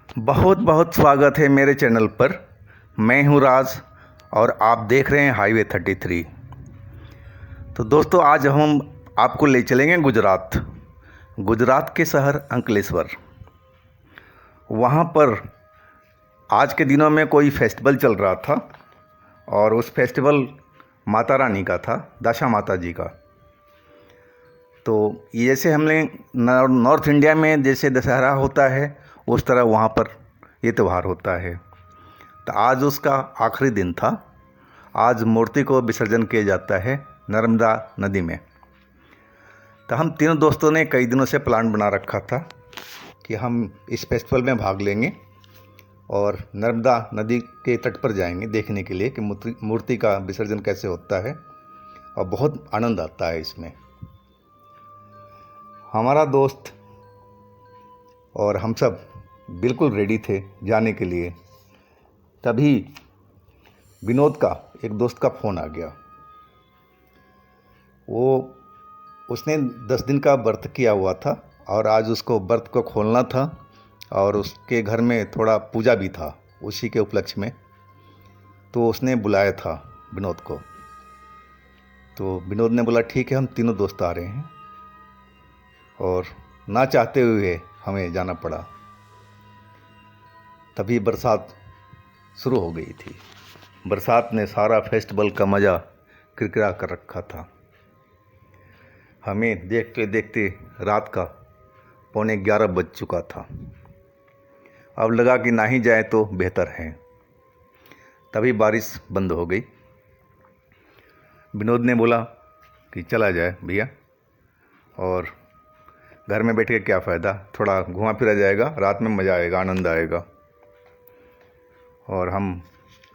बहुत बहुत स्वागत है मेरे चैनल पर। मैं हूं राज और आप देख रहे हैं हाईवे 33। तो दोस्तों, आज हम आपको ले चलेंगे गुजरात के शहर अंकलेश्वर। वहां पर आज के दिनों में कोई फेस्टिवल चल रहा था और उस फेस्टिवल माता रानी का था, दशा माता जी का। तो ये जैसे हमने नॉर्थ इंडिया में जैसे दशहरा होता है, उस तरह वहाँ पर ये त्यौहार होता है। तो आज उसका आखिरी दिन था। आज मूर्ति को विसर्जन किया जाता है नर्मदा नदी में। तो हम तीनों दोस्तों ने कई दिनों से प्लान बना रखा था कि हम इस फेस्टिवल में भाग लेंगे और नर्मदा नदी के तट पर जाएंगे देखने के लिए कि मूर्ति का विसर्जन कैसे होता है, और बहुत आनंद आता है इसमें। हमारा दोस्त और हम सब बिल्कुल रेडी थे जाने के लिए। तभी विनोद का एक दोस्त का फ़ोन आ गया। उसने 10 दिन का व्रत किया हुआ था और आज उसको व्रत को खोलना था, और उसके घर में थोड़ा पूजा भी था उसी के उपलक्ष्य में। तो उसने बुलाया था विनोद को। तो विनोद ने बोला ठीक है, हम तीनों दोस्त आ रहे हैं, और ना चाहते हुए हमें जाना पड़ा। तभी बरसात शुरू हो गई थी। बरसात ने सारा फेस्टिवल का मज़ा किरकिरा कर रखा था। हमें देखते देखते रात का 11:15 बज चुका था। अब लगा कि ना ही जाए तो बेहतर है। तभी बारिश बंद हो गई। विनोद ने बोला कि चला जाए भैया, और घर में बैठ के क्या फ़ायदा, थोड़ा घुमा फिरा जाएगा, रात में मज़ा आएगा, आनंद आएगा। और हम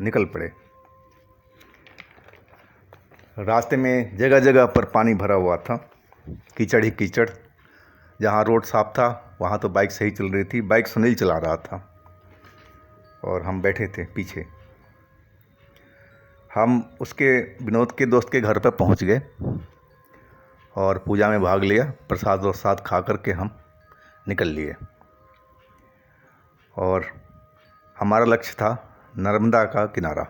निकल पड़े। रास्ते में जगह जगह पर पानी भरा हुआ था, कीचड़ ही कीचड़। जहाँ रोड साफ था वहाँ तो बाइक सही चल रही थी। बाइक सुनील चला रहा था और हम बैठे थे पीछे। हम उसके विनोद के दोस्त के घर पर पहुँच गए और पूजा में भाग लिया। प्रसाद वरसाद खा करके हम निकल लिए, और हमारा लक्ष्य था नर्मदा का किनारा।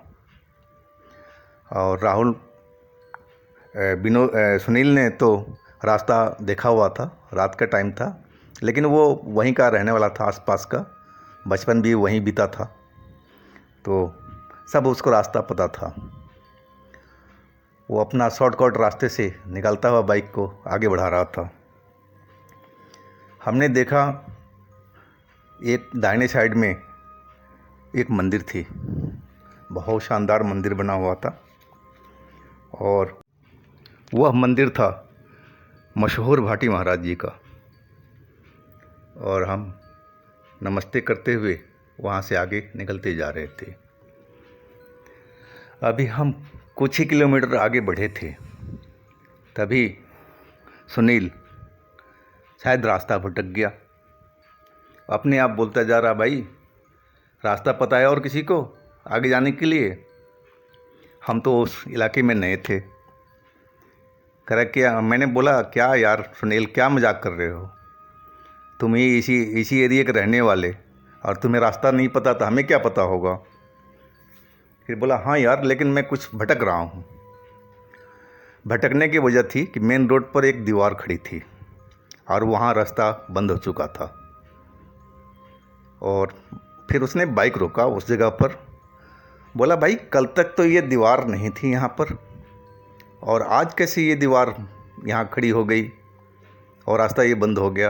और सुनील ने तो रास्ता देखा हुआ था, रात का टाइम था, लेकिन वो वहीं का रहने वाला था, आसपास का, बचपन भी वहीं बीता था, तो सब उसको रास्ता पता था। वो अपना शॉर्टकट रास्ते से निकलता हुआ बाइक को आगे बढ़ा रहा था। हमने देखा एक दाहिने साइड में एक मंदिर थी, बहुत शानदार मंदिर बना हुआ था, और वह मंदिर था मशहूर भाटी महाराज जी का। और हम नमस्ते करते हुए वहाँ से आगे निकलते जा रहे थे। अभी हम कुछ ही किलोमीटर आगे बढ़े थे, तभी सुनील शायद रास्ता भटक गया। अपने आप बोलता जा रहा, भाई रास्ता पता है और किसी को आगे जाने के लिए? हम तो उस इलाके में नए थे। कह क्या? मैंने बोला क्या यार सुनील, क्या मजाक कर रहे हो? तुम ही इसी एरिया के रहने वाले, और तुम्हें रास्ता नहीं पता तो हमें क्या पता होगा? फिर बोला हाँ यार, लेकिन मैं कुछ भटक रहा हूँ। भटकने की वजह थी कि मेन रोड पर एक दीवार खड़ी थी और वहाँ रास्ता बंद हो चुका था। और फिर उसने बाइक रोका उस जगह पर। बोला भाई, कल तक तो ये दीवार नहीं थी यहाँ पर, और आज कैसे ये दीवार यहाँ खड़ी हो गई और रास्ता ये बंद हो गया?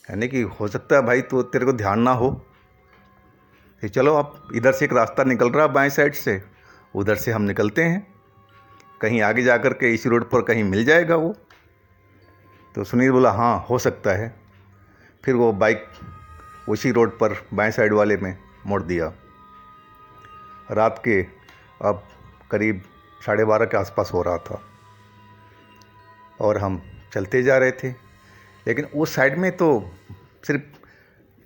यानी कि हो सकता है भाई तो तेरे को ध्यान ना हो कि चलो अब इधर से एक रास्ता निकल रहा बाएं साइड से, उधर से हम निकलते हैं, कहीं आगे जा कर के इसी रोड पर कहीं मिल जाएगा वो। तो सुनील बोला हाँ हो सकता है। फिर वो बाइक उसी रोड पर बाएं साइड वाले में मोड़ दिया। रात के अब करीब 12:30 के आसपास हो रहा था, और हम चलते जा रहे थे। लेकिन उस साइड में तो सिर्फ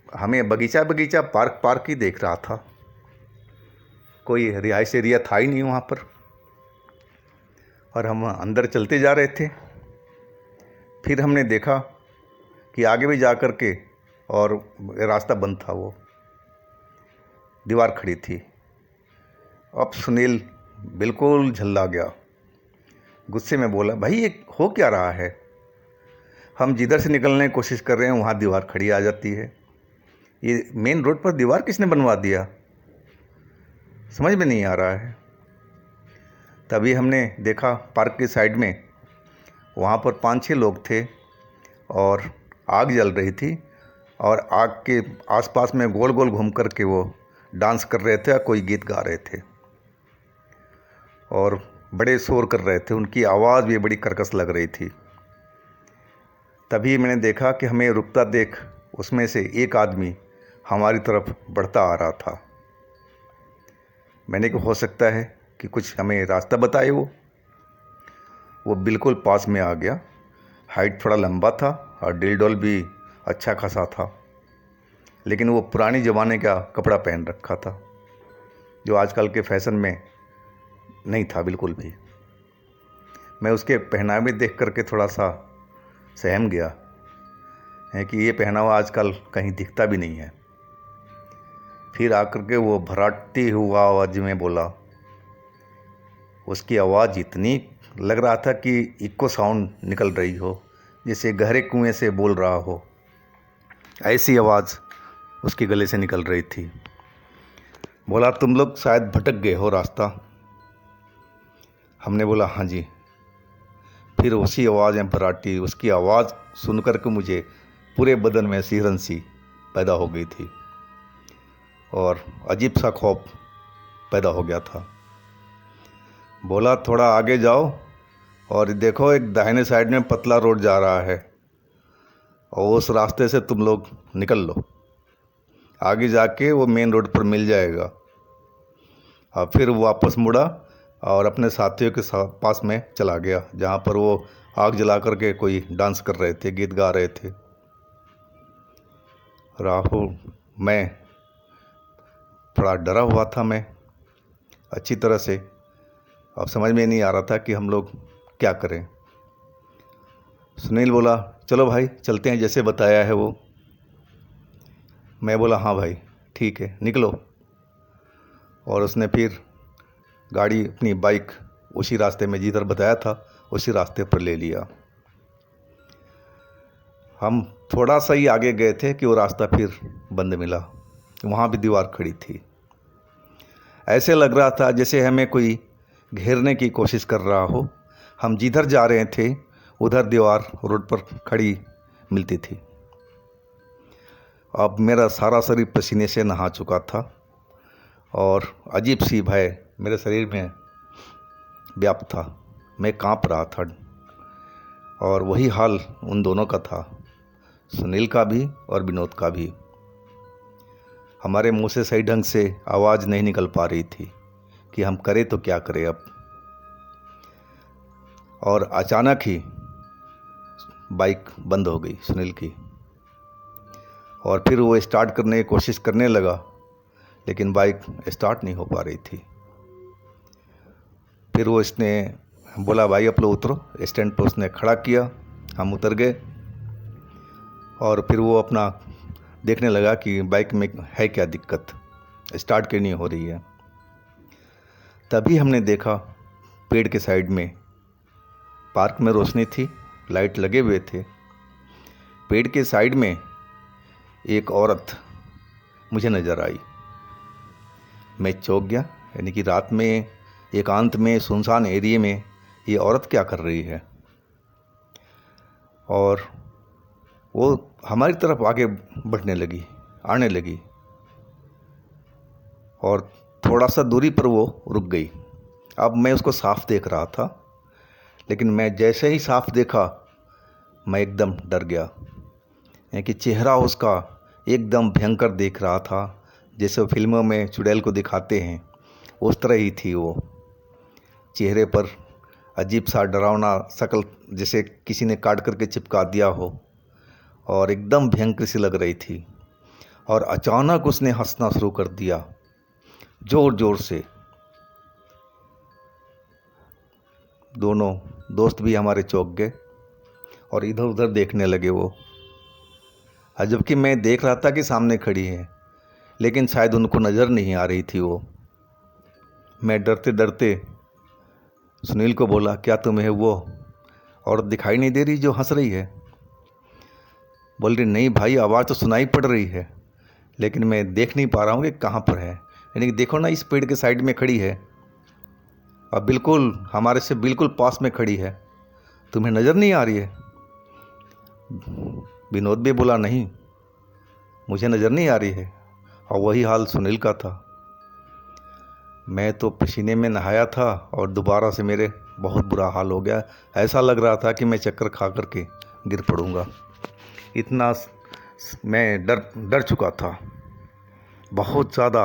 हमें बगीचा पार्क ही देख रहा था, कोई रिहाइश एरिया था ही नहीं वहाँ पर। और हम अंदर चलते जा रहे थे। फिर हमने देखा कि आगे भी जा कर के और रास्ता बंद था, वो दीवार खड़ी थी। अब सुनील बिल्कुल झल्ला गया, गुस्से में बोला, भाई ये हो क्या रहा है? हम जिधर से निकलने की कोशिश कर रहे हैं वहाँ दीवार खड़ी आ जाती है। ये मेन रोड पर दीवार किसने बनवा दिया? समझ में नहीं आ रहा है। तभी हमने देखा पार्क के साइड में वहाँ पर 5-6 लोग थे और आग जल रही थी, और आग के आसपास में गोल गोल घूम कर के वो डांस कर रहे थे, कोई गीत गा रहे थे और बड़े शोर कर रहे थे। उनकी आवाज़ भी बड़ी कर्कश लग रही थी। तभी मैंने देखा कि हमें रुकता देख उसमें से एक आदमी हमारी तरफ बढ़ता आ रहा था। मैंने कहा हो सकता है कि कुछ हमें रास्ता बताए। वो बिल्कुल पास में आ गया। हाइट थोड़ा लंबा था और दिल डोल भी अच्छा खासा था, लेकिन वो पुरानी ज़माने का कपड़ा पहन रखा था जो आजकल के फैशन में नहीं था बिल्कुल भी। मैं उसके पहनावे देख करके थोड़ा सा सहम गया है कि ये पहनावा आजकल कहीं दिखता भी नहीं है। फिर आकर के वो भराटी हुआ आवाज़ में बोला। उसकी आवाज़ इतनी लग रहा था कि इको साउंड निकल रही हो, जैसे गहरे कुएं से बोल रहा हो, ऐसी आवाज़ उसके गले से निकल रही थी। बोला, तुम लोग शायद भटक गए हो रास्ता। हमने बोला हाँ जी। फिर उसी आवाज़ में भराटी, उसकी आवाज़ सुन कर के मुझे पूरे बदन में सिहरन सी पैदा हो गई थी और अजीब सा खौफ पैदा हो गया था। बोला, थोड़ा आगे जाओ और देखो एक दाहिने साइड में पतला रोड जा रहा है और उस रास्ते से तुम लोग निकल लो, आगे जाके वो मेन रोड पर मिल जाएगा। और फिर वो वापस मुड़ा और अपने साथियों के पास में चला गया, जहाँ पर वो आग जला करके कोई डांस कर रहे थे, गीत गा रहे थे। राहुल, मैं थोड़ा डरा हुआ था, मैं अच्छी तरह से। अब समझ में नहीं आ रहा था कि हम लोग क्या करें। सुनील बोला, चलो भाई चलते हैं जैसे बताया है वो। मैं बोला हाँ भाई ठीक है, निकलो। और उसने फिर गाड़ी, अपनी बाइक उसी रास्ते में जिधर बताया था उसी रास्ते पर ले लिया। हम थोड़ा सा ही आगे गए थे कि वो रास्ता फिर बंद मिला, वहाँ भी दीवार खड़ी थी। ऐसे लग रहा था जैसे हमें कोई घेरने की कोशिश कर रहा हो। हम जिधर जा रहे थे उधर दीवार रोड पर खड़ी मिलती थी। अब मेरा सारा शरीर पसीने से नहा चुका था और अजीब सी भय मेरे शरीर में व्याप्त था। मैं कांप रहा था और वही हाल उन दोनों का था, सुनील का भी और विनोद का भी। हमारे मुंह से सही ढंग से आवाज़ नहीं निकल पा रही थी कि हम करें तो क्या करें अब। और अचानक ही बाइक बंद हो गई सुनील की, और फिर वो स्टार्ट करने की कोशिश करने लगा, लेकिन बाइक स्टार्ट नहीं हो पा रही थी। फिर वो इसने बोला, भाई आप लोग उतरो। स्टैंड पर उसने खड़ा किया, हम उतर गए और फिर वो अपना देखने लगा कि बाइक में है क्या दिक्कत, स्टार्ट क्यों नहीं हो रही है। तभी हमने देखा पेड़ के साइड में, पार्क में रोशनी थी, लाइट लगे हुए थे। पेड़ के साइड में एक औरत मुझे नज़र आई। मैं चौंक गया, यानी कि रात में एकांत में सुनसान एरिया में ये औरत क्या कर रही है। और वो हमारी तरफ आगे बढ़ने लगी, आने लगी, और थोड़ा सा दूरी पर वो रुक गई। अब मैं उसको साफ देख रहा था, लेकिन मैं जैसे ही साफ देखा मैं एकदम डर गया, यानी कि चेहरा उसका एकदम भयंकर देख रहा था, जैसे फिल्मों में चुड़ैल को दिखाते हैं उस तरह ही थी वो। चेहरे पर अजीब सा डरावना शक्ल, जैसे किसी ने काट करके चिपका दिया हो, और एकदम भयंकर सी लग रही थी। और अचानक उसने हंसना शुरू कर दिया, ज़ोर ज़ोर से। दोनों दोस्त भी हमारे चौंक गए और इधर उधर देखने लगे वो। और जबकि मैं देख रहा था कि सामने खड़ी है, लेकिन शायद उनको नज़र नहीं आ रही थी वो। मैं डरते डरते सुनील को बोला, क्या तुम्हें वो औरत दिखाई नहीं दे रही जो हंस रही है? बोल रही, नहीं भाई, आवाज़ तो सुनाई पड़ रही है, लेकिन मैं देख नहीं पा रहा हूँ कि कहाँ पर है। यानी कि देखो ना, इस पेड़ के साइड में खड़ी है और बिल्कुल हमारे से बिल्कुल पास में खड़ी है, तुम्हें नज़र नहीं आ रही है? विनोद भी बोला, नहीं मुझे नज़र नहीं आ रही है। और वही हाल सुनील का था। मैं तो पसीने में नहाया था और दोबारा से मेरे बहुत बुरा हाल हो गया। ऐसा लग रहा था कि मैं चक्कर खा कर के गिर पड़ूंगा, इतना मैं डर चुका था। बहुत ज़्यादा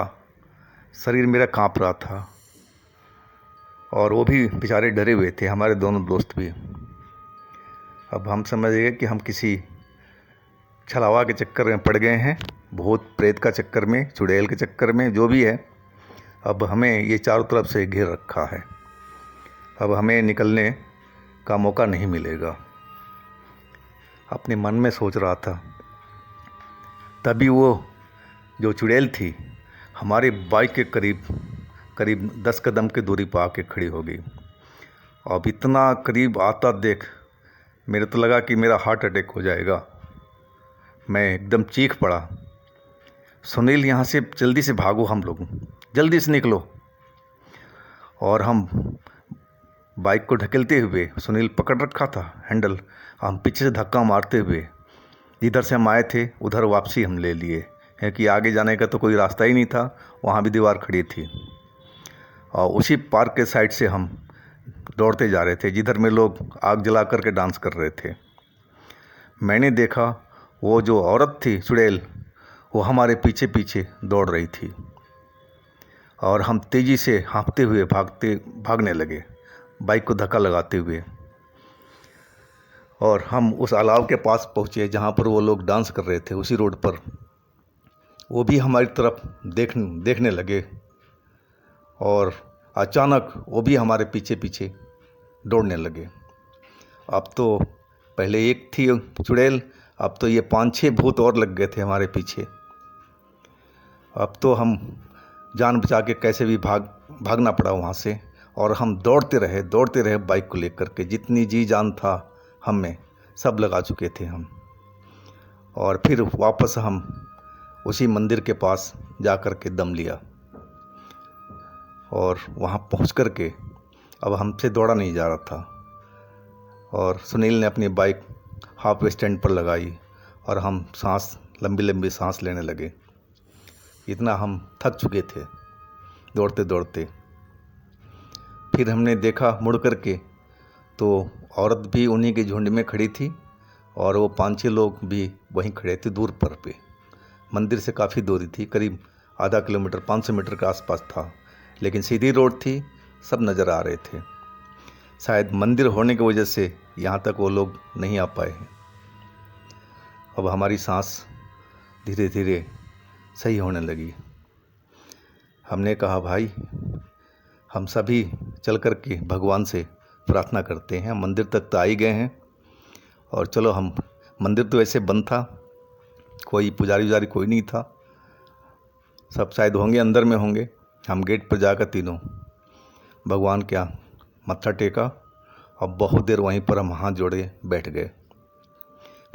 शरीर मेरा कांप रहा था और वो भी बेचारे डरे हुए थे, हमारे दोनों दोस्त भी। अब हम समझ गए कि हम किसी छलावा के चक्कर में पड़ गए हैं, भूत प्रेत का चक्कर में, चुड़ैल के चक्कर में, जो भी है। अब हमें ये चारों तरफ से घेर रखा है, अब हमें निकलने का मौका नहीं मिलेगा। अपने मन में सोच रहा था, तभी वो जो चुड़ैल थी हमारे बाइक के करीब 10 कदम की दूरी पर आके खड़ी हो गई। अब इतना करीब आता देख मेरे तो लगा कि मेरा हार्ट अटैक हो जाएगा। मैं एकदम चीख पड़ा, सुनील यहाँ से जल्दी से भागो, हम लोग जल्दी से निकलो। और हम बाइक को ढकेलते हुए, सुनील पकड़ रखा था हैंडल, हम पीछे से धक्का मारते हुए जिधर से हम आए थे उधर वापसी हम ले लिए, क्योंकि आगे जाने का तो कोई रास्ता ही नहीं था, वहाँ भी दीवार खड़ी थी। और उसी पार्क के साइड से हम दौड़ते जा रहे थे जिधर में लोग आग जला कर के डांस कर रहे थे। मैंने देखा वो जो औरत थी चुड़ैल, वो हमारे पीछे पीछे दौड़ रही थी और हम तेज़ी से हाँफते हुए भागने लगे, बाइक को धक्का लगाते हुए। और हम उस अलाव के पास पहुँचे जहाँ पर वो लोग डांस कर रहे थे, उसी रोड पर। वो भी हमारी तरफ देखने लगे और अचानक वो भी हमारे पीछे पीछे दौड़ने लगे। अब तो पहले एक थी चुड़ैल, अब तो ये 5-6 भूत और लग गए थे हमारे पीछे। अब तो हम जान बचा के कैसे भी भागना पड़ा वहाँ से। और हम दौड़ते रहे बाइक को लेकर के, जितनी जी जान था हम में सब लगा चुके थे हम। और फिर वापस हम उसी मंदिर के पास जा कर के दम लिया और वहाँ पहुँच कर के अब हमसे दौड़ा नहीं जा रहा था। और सुनील ने अपनी बाइक हाफ स्टैंड पर लगाई और हम लंबी सांस लेने लगे, इतना हम थक चुके थे दौड़ते दौड़ते। फिर हमने देखा मुड़ कर के तो औरत भी उन्हीं के झुंड में खड़ी थी और वो 5-6 लोग भी वहीं खड़े थे दूर पर पे। मंदिर से काफ़ी दूरी थी, करीब आधा किलोमीटर 500 मीटर के आसपास था, लेकिन सीधी रोड थी, सब नज़र आ रहे थे। शायद मंदिर होने की वजह से यहाँ तक वो लोग नहीं आ पाए हैं। अब हमारी सांस धीरे धीरे सही होने लगी। हमने कहा, भाई हम सभी चल कर के भगवान से प्रार्थना करते हैं, मंदिर तक तो आ ही गए हैं। और चलो, हम मंदिर तो ऐसे बंद था, कोई पुजारी उजारी कोई नहीं था, सब शायद होंगे अंदर में होंगे। हम गेट पर जाकर तीनों भगवान क्या मत्था टेका और बहुत देर वहीं पर हम हाथ जोड़े बैठ गए।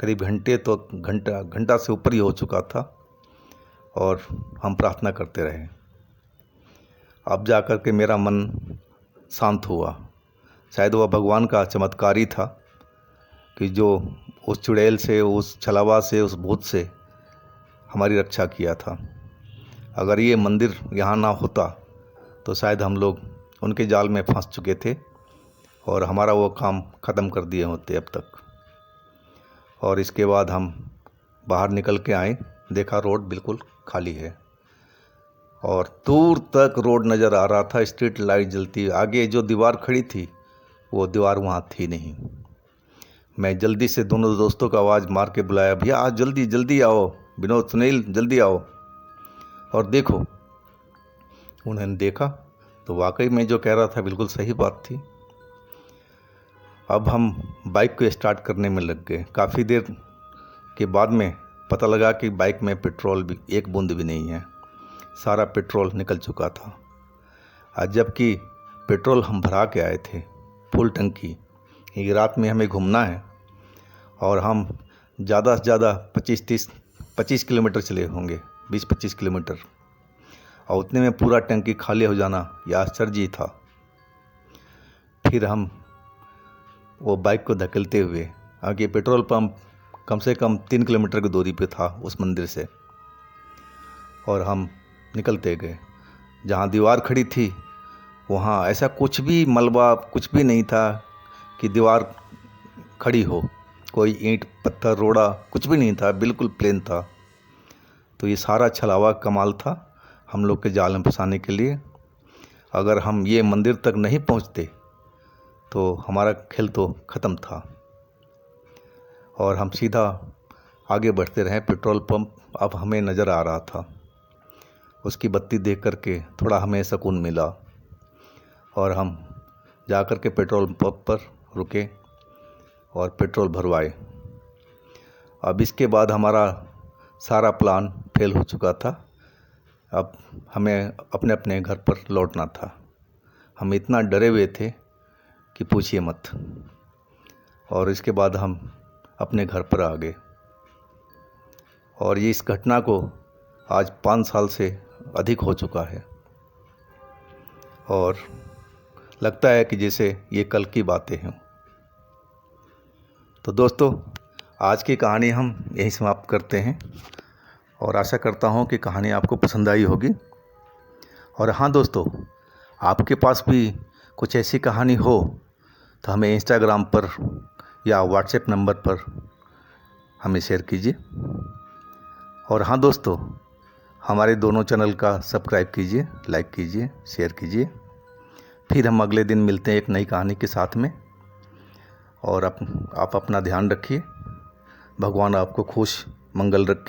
करीब घंटा से ऊपर ही हो चुका था और हम प्रार्थना करते रहे। अब जा कर के मेरा मन शांत हुआ। शायद वह भगवान का चमत्कार ही था कि जो उस चुड़ैल से, उस छलावा से, उस भूत से हमारी रक्षा किया था। अगर ये मंदिर यहाँ ना होता तो शायद हम लोग उनके जाल में फंस चुके थे और हमारा वो काम ख़त्म कर दिए होते अब तक। और इसके बाद हम बाहर निकल के आए, देखा रोड बिल्कुल खाली है और दूर तक रोड नज़र आ रहा था, स्ट्रीट लाइट जलती। आगे जो दीवार खड़ी थी वो दीवार वहाँ थी नहीं। मैं जल्दी से दोनों दोस्तों को आवाज़ मार के बुलाया, भैया आज जल्दी जल्दी आओ, विनोद सुनील जल्दी आओ। और देखो, उन्होंने देखा तो वाकई में जो कह रहा था बिल्कुल सही बात थी। अब हम बाइक को स्टार्ट करने में लग गए। काफ़ी देर के बाद में पता लगा कि बाइक में पेट्रोल भी एक बूंद भी नहीं है, सारा पेट्रोल निकल चुका था। और जबकि पेट्रोल हम भरा के आए थे फुल टंकी, कि रात में हमें घूमना है और हम ज़्यादा से ज़्यादा 25 किलोमीटर चले होंगे, 20-25 किलोमीटर, और उतने में पूरा टंकी खाली हो जाना यह आश्चर्य था। फिर हम वो बाइक को धकेलते हुए, आगे पेट्रोल पंप कम से कम 3 किलोमीटर की दूरी पे था उस मंदिर से, और हम निकलते गए। जहाँ दीवार खड़ी थी वहाँ ऐसा कुछ भी मलबा कुछ भी नहीं था कि दीवार खड़ी हो, कोई ईंट पत्थर रोड़ा कुछ भी नहीं था, बिल्कुल प्लेन था। तो ये सारा छलावा कमाल था हम लोग के जाल में फंसाने के लिए। अगर हम ये मंदिर तक नहीं पहुँचते तो हमारा खेल तो ख़त्म था। और हम सीधा आगे बढ़ते रहे। पेट्रोल पंप अब हमें नज़र आ रहा था, उसकी बत्ती देख कर के थोड़ा हमें सुकून मिला, और हम जा कर के पेट्रोल पंप पर रुके और पेट्रोल भरवाए। अब इसके बाद हमारा सारा प्लान फेल हो चुका था। अब हमें अपने अपने घर पर लौटना था। हम इतना डरे हुए थे कि पूछिए मत। और इसके बाद हम अपने घर पर आ गए। और ये इस घटना को आज 5 साल से अधिक हो चुका है, और लगता है कि जैसे ये कल की बातें हैं। तो दोस्तों, आज की कहानी हम यहीं समाप्त करते हैं, और आशा करता हूँ कि कहानी आपको पसंद आई होगी। और हाँ दोस्तों, आपके पास भी कुछ ऐसी कहानी हो तो हमें इंस्टाग्राम पर या व्हाट्सएप नंबर पर हमें शेयर कीजिए। और हाँ दोस्तों, हमारे दोनों चैनल का सब्सक्राइब कीजिए, लाइक कीजिए, शेयर कीजिए। फिर हम अगले दिन मिलते हैं एक नई कहानी के साथ में। और आप अपना ध्यान रखिए। भगवान आपको खुश मंगल रखे।